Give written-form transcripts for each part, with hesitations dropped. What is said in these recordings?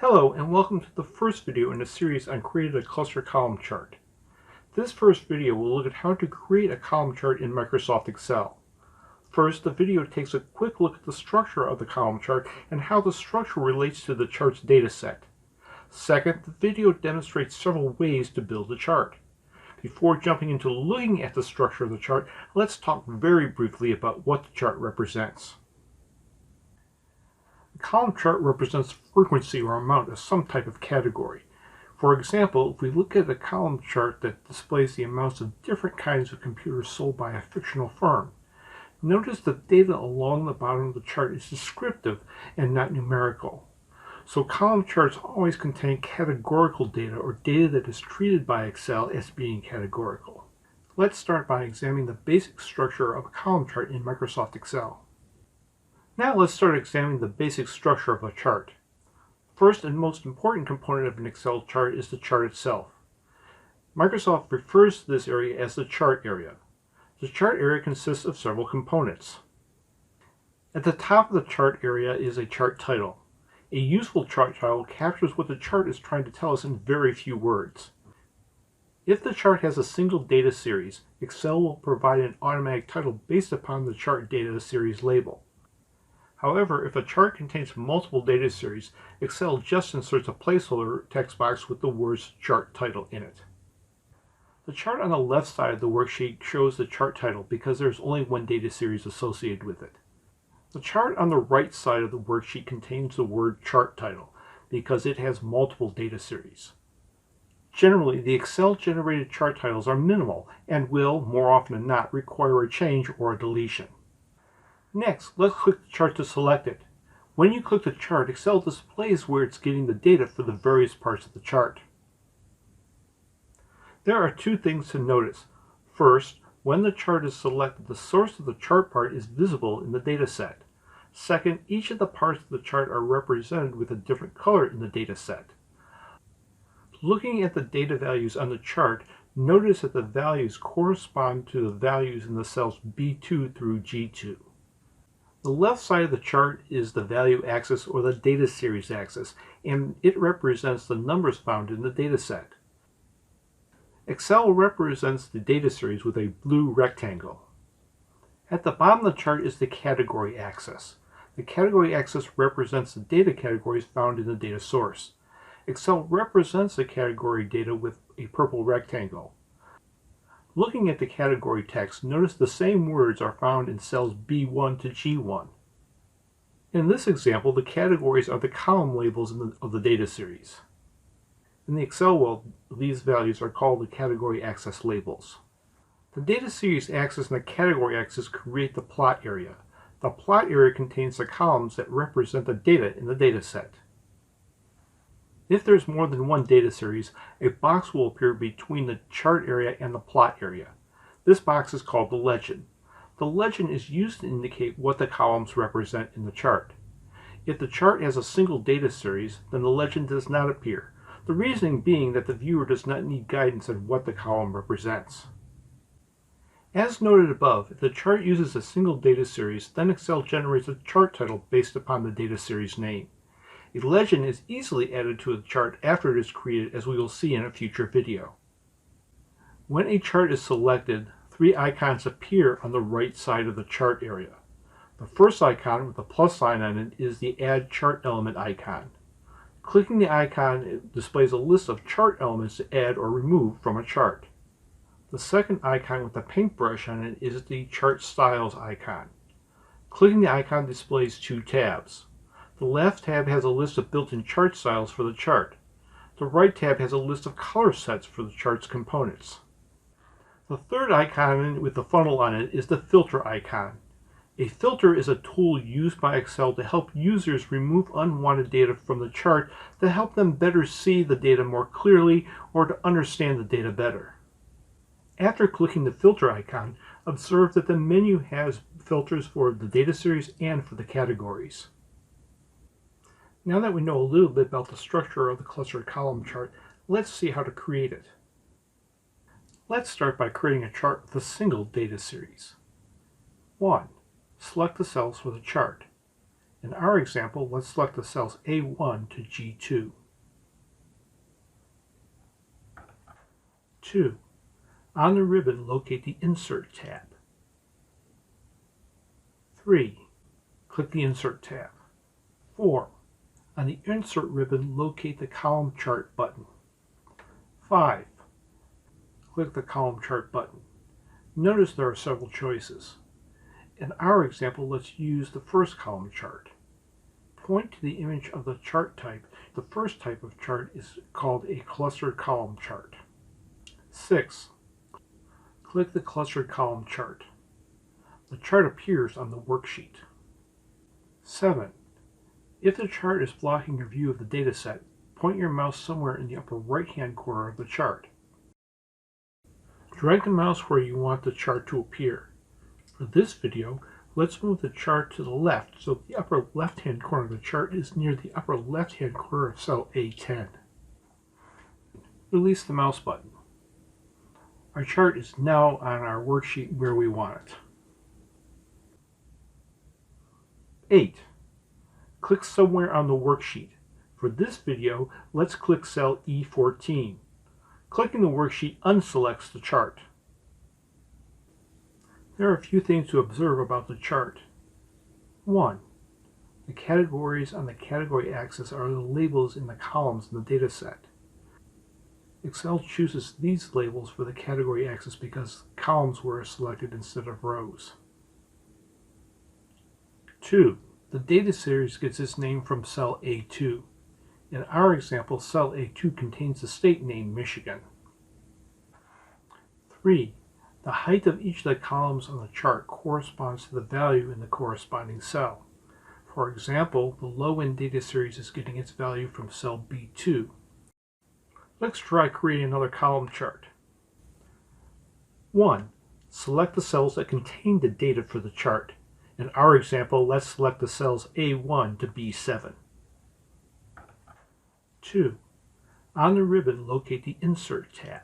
Hello and welcome to the first video in a series on creating a cluster column chart. This first video will look at how to create a column chart in Microsoft Excel. First, the video takes a quick look at the structure of the column chart and how the structure relates to the chart's dataset. Second, the video demonstrates several ways to build a chart. Before jumping into looking at the structure of the chart, let's talk very briefly about what the chart represents. The column chart represents frequency or amount of some type of category. For example, if we look at a column chart that displays the amounts of different kinds of computers sold by a fictional firm, notice the data along the bottom of the chart is descriptive and not numerical. So column charts always contain categorical data or data that is treated by Excel as being categorical. Let's start by examining the basic structure of a column chart in Microsoft Excel. Now let's start examining the basic structure of a chart. First and most important component of an Excel chart is the chart itself. Microsoft refers to this area as the chart area. The chart area consists of several components. At the top of the chart area is a chart title. A useful chart title captures what the chart is trying to tell us in very few words. If the chart has a single data series, Excel will provide an automatic title based upon the chart data series label. However, if a chart contains multiple data series, Excel just inserts a placeholder text box with the words chart title in it. The chart on the left side of the worksheet shows the chart title because there is only one data series associated with it. The chart on the right side of the worksheet contains the word chart title because it has multiple data series. Generally, the Excel-generated chart titles are minimal and will, more often than not, require a change or a deletion. Next, let's click the chart to select it. When you click the chart, Excel displays where it's getting the data for the various parts of the chart. There are two things to notice. First, when the chart is selected, the source of the chart part is visible in the data set. Second, each of the parts of the chart are represented with a different color in the data set. Looking at the data values on the chart, notice that the values correspond to the values in the cells B2 through G2. The left side of the chart is the value axis or the data series axis, and it represents the numbers found in the data set. Excel represents the data series with a blue rectangle. At the bottom of the chart is the category axis. The category axis represents the data categories found in the data source. Excel represents the category data with a purple rectangle. Looking at the category text, notice the same words are found in cells B1 to G1. In this example, the categories are the column labels of the data series. In the Excel world, these values are called the category axis labels. The data series axis and the category axis create the plot area. The plot area contains the columns that represent the data in the data set. If there's more than one data series, a box will appear between the chart area and the plot area. This box is called the legend. The legend is used to indicate what the columns represent in the chart. If the chart has a single data series, then the legend does not appear. The reasoning being that the viewer does not need guidance on what the column represents. As noted above, if the chart uses a single data series, then Excel generates a chart title based upon the data series name. A legend is easily added to a chart after it is created, as we will see in a future video. When a chart is selected, three icons appear on the right side of the chart area. The first icon with a plus sign on it is the Add Chart Element icon. Clicking the icon displays a list of chart elements to add or remove from a chart. The second icon with a paintbrush on it is the Chart Styles icon. Clicking the icon displays two tabs. The left tab has a list of built-in chart styles for the chart. The right tab has a list of color sets for the chart's components. The third icon with the funnel on it is the filter icon. A filter is a tool used by Excel to help users remove unwanted data from the chart to help them better see the data more clearly or to understand the data better. After clicking the filter icon, observe that the menu has filters for the data series and for the categories. Now that we know a little bit about the structure of the cluster column chart, let's see how to create it. Let's start by creating a chart with a single data series. 1. Select the cells for the chart. In our example, let's select the cells A1 to G2. 2. On the ribbon, locate the Insert tab. 3. Click the Insert tab. 4. On the Insert ribbon, locate the Column Chart button. 5. Click the Column Chart button. Notice there are several choices. In our example, let's use the first column chart. Point to the image of the chart type. The first type of chart is called a clustered column chart. 6. Click the clustered column chart. The chart appears on the worksheet. 7. If the chart is blocking your view of the dataset, point your mouse somewhere in the upper right-hand corner of the chart. Drag the mouse where you want the chart to appear. For this video, let's move the chart to the left so the upper left-hand corner of the chart is near the upper left-hand corner of cell A10. Release the mouse button. Our chart is now on our worksheet where we want it. 8. Click somewhere on the worksheet. For this video, let's click cell E14. Clicking the worksheet unselects the chart. There are a few things to observe about the chart. 1. The categories on the category axis are the labels in the columns in the dataset. Excel chooses these labels for the category axis because columns were selected instead of rows. 2. The data series gets its name from cell A2. In our example, cell A2 contains the state name Michigan. 3. The height of each of the columns on the chart corresponds to the value in the corresponding cell. For example, the low-end data series is getting its value from cell B2. Let's try creating another column chart. 1. Select the cells that contain the data for the chart. In our example, let's select the cells A1 to B7. 2. On the ribbon, locate the Insert tab.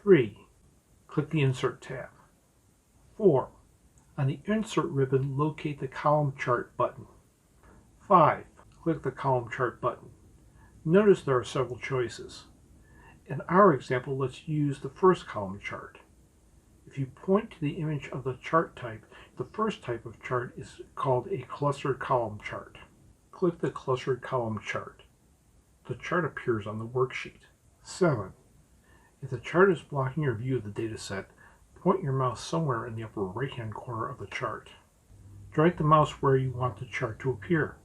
3. Click the Insert tab. 4. On the Insert ribbon, locate the Column Chart button. 5. Click the Column Chart button. Notice there are several choices. In our example, let's use the first column chart. If you point to the image of the chart type, the first type of chart is called a clustered column chart. Click the clustered column chart. The chart appears on the worksheet. 7. If the chart is blocking your view of the dataset, point your mouse somewhere in the upper right-hand corner of the chart. Drag the mouse where you want the chart to appear.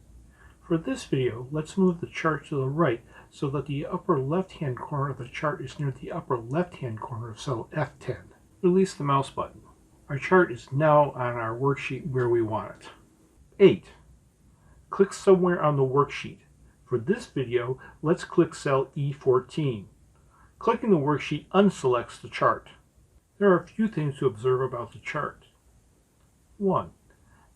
For this video, let's move the chart to the right so that the upper left-hand corner of the chart is near the upper left-hand corner of cell F10. Release the mouse button. Our chart is now on our worksheet where we want it. 8. Click somewhere on the worksheet. For this video, let's click cell E14. Clicking the worksheet unselects the chart. There are a few things to observe about the chart. 1.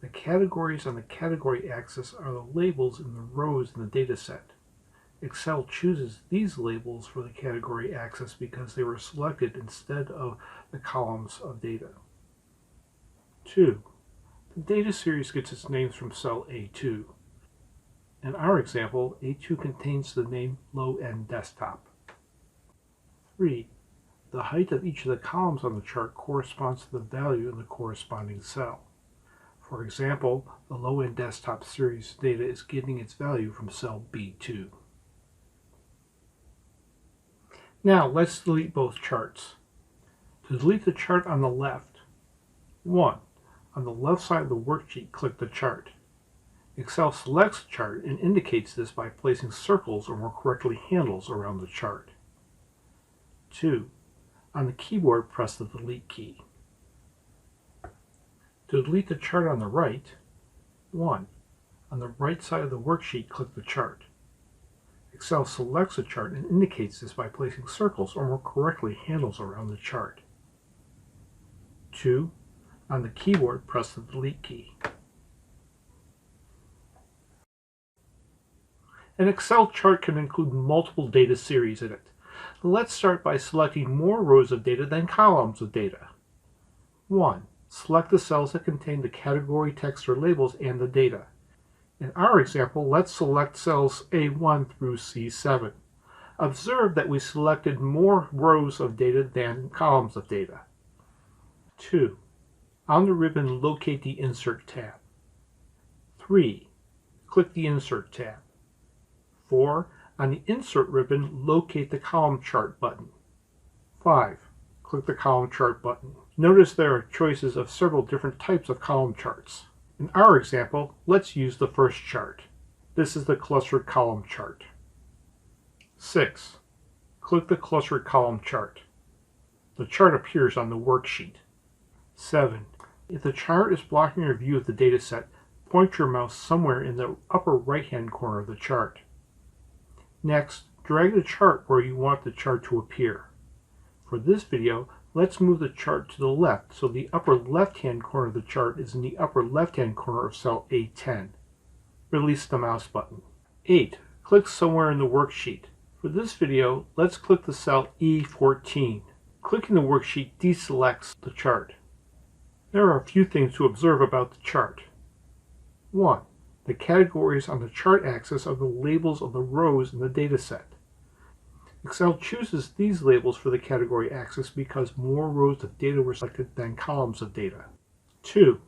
The categories on the category axis are the labels in the rows in the dataset. Excel chooses these labels for the category axis because they were selected instead of the columns of data. 2. The data series gets its names from cell A2. In our example, A2 contains the name Low-End Desktop. 3. The height of each of the columns on the chart corresponds to the value in the corresponding cell. For example, the Low-End Desktop series data is getting its value from cell B2. Now let's delete both charts. To delete the chart on the left, 1. On the left side of the worksheet, click the chart. Excel selects the chart and indicates this by placing circles, or more correctly handles, around the chart. 2. On the keyboard, press the delete key. To delete the chart on the right, 1. On the right side of the worksheet, click the chart. Excel selects the chart and indicates this by placing circles, or more correctly handles, around the chart. 2. On the keyboard, press the delete key. An Excel chart can include multiple data series in it. Let's start by selecting more rows of data than columns of data. 1. Select the cells that contain the category text or labels and the data. In our example, let's select cells A1 through C7. Observe that we selected more rows of data than columns of data. 2. On the ribbon, locate the Insert tab. 3. Click the Insert tab. 4. On the Insert ribbon, locate the Column Chart button. 5. Click the Column Chart button. Notice there are choices of several different types of column charts. In our example, let's use the first chart. This is the clustered column chart. 6. Click the clustered column chart. The chart appears on the worksheet. 7. If the chart is blocking your view of the dataset, point your mouse somewhere in the upper right-hand corner of the chart. Next, drag the chart where you want the chart to appear. For this video, let's move the chart to the left so the upper left-hand corner of the chart is in the upper left-hand corner of cell A10. Release the mouse button. 8. Click somewhere in the worksheet. For this video, let's click the cell E14. Clicking the worksheet deselects the chart. There are a few things to observe about the chart. 1. The categories on the chart axis are the labels of the rows in the dataset. Excel chooses these labels for the category axis because more rows of data were selected than columns of data. 2.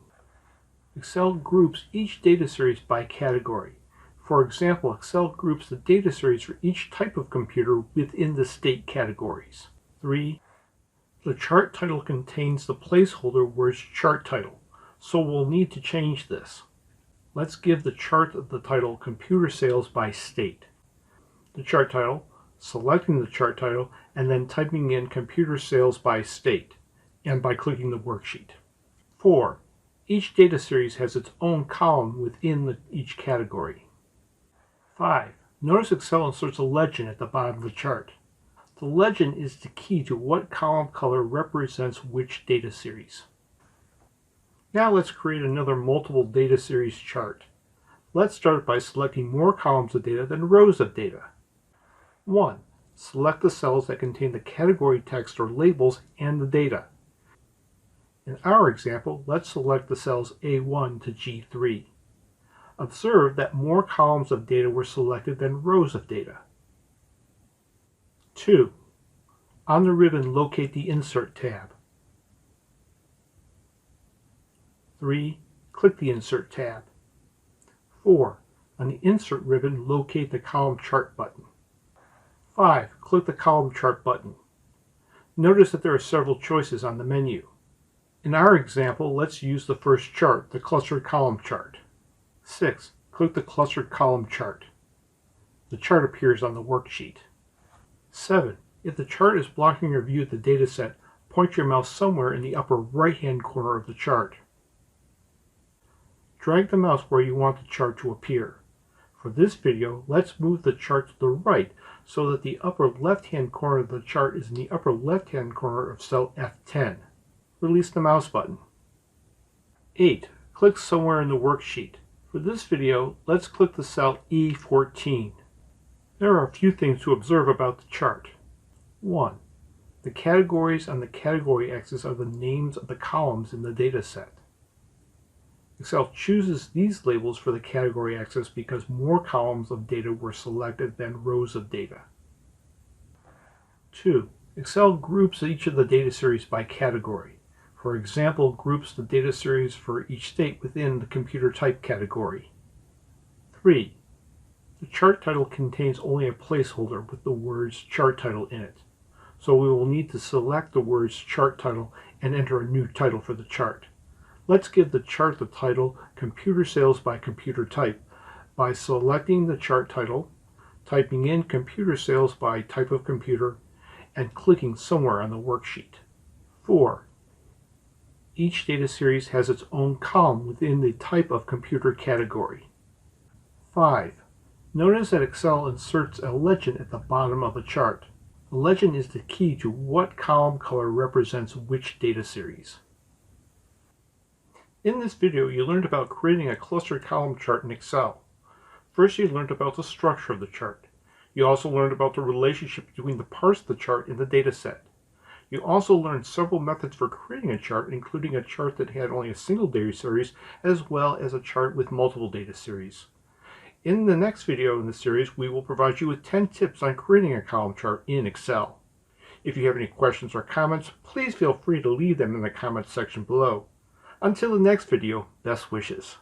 Excel groups each data series by category. For example, Excel groups the data series for each type of computer within the state categories. 3. The chart title contains the placeholder words chart title, so we'll need to change this. Let's give the chart the title Computer Sales by State. The chart title, selecting the chart title, and then typing in Computer Sales by State, and by clicking the worksheet. 4. Each data series has its own column within each category. 5. Notice Excel inserts a legend at the bottom of the chart. The legend is the key to what column color represents which data series. Now let's create another multiple data series chart. Let's start by selecting more columns of data than rows of data. 1. Select the cells that contain the category text or labels and the data. In our example, let's select the cells A1 to G3. Observe that more columns of data were selected than rows of data. 2. On the ribbon, locate the Insert tab. 3. Click the Insert tab. 4. On the Insert ribbon, locate the Column Chart button. 5. Click the Column Chart button. Notice that there are several choices on the menu. In our example, let's use the first chart, the Clustered Column Chart. 6. Click the Clustered Column Chart. The chart appears on the worksheet. 7. If the chart is blocking your view of the dataset, point your mouse somewhere in the upper right-hand corner of the chart. Drag the mouse where you want the chart to appear. For this video, let's move the chart to the right so that the upper left-hand corner of the chart is in the upper left-hand corner of cell F10. Release the mouse button. 8. Click somewhere in the worksheet. For this video, let's click the cell E14. There are a few things to observe about the chart. 1. The categories on the category axis are the names of the columns in the data set. Excel chooses these labels for the category axis because more columns of data were selected than rows of data. 2. Excel groups each of the data series by category. For example, groups the data series for each state within the computer type category. 3. The chart title contains only a placeholder with the words chart title in it, so we will need to select the words chart title and enter a new title for the chart. Let's give the chart the title Computer Sales by Computer Type by selecting the chart title, typing in Computer Sales by Type of Computer, and clicking somewhere on the worksheet. 4. Each data series has its own column within the Type of Computer category. 5. Notice that Excel inserts a legend at the bottom of the chart. The legend is the key to what column color represents which data series. In this video, you learned about creating a clustered column chart in Excel. First, you learned about the structure of the chart. You also learned about the relationship between the parts of the chart in the data set. You also learned several methods for creating a chart, including a chart that had only a single data series, as well as a chart with multiple data series. In the next video in the series, we will provide you with 10 tips on creating a column chart in Excel. If you have any questions or comments, please feel free to leave them in the comments section below. Until the next video, best wishes.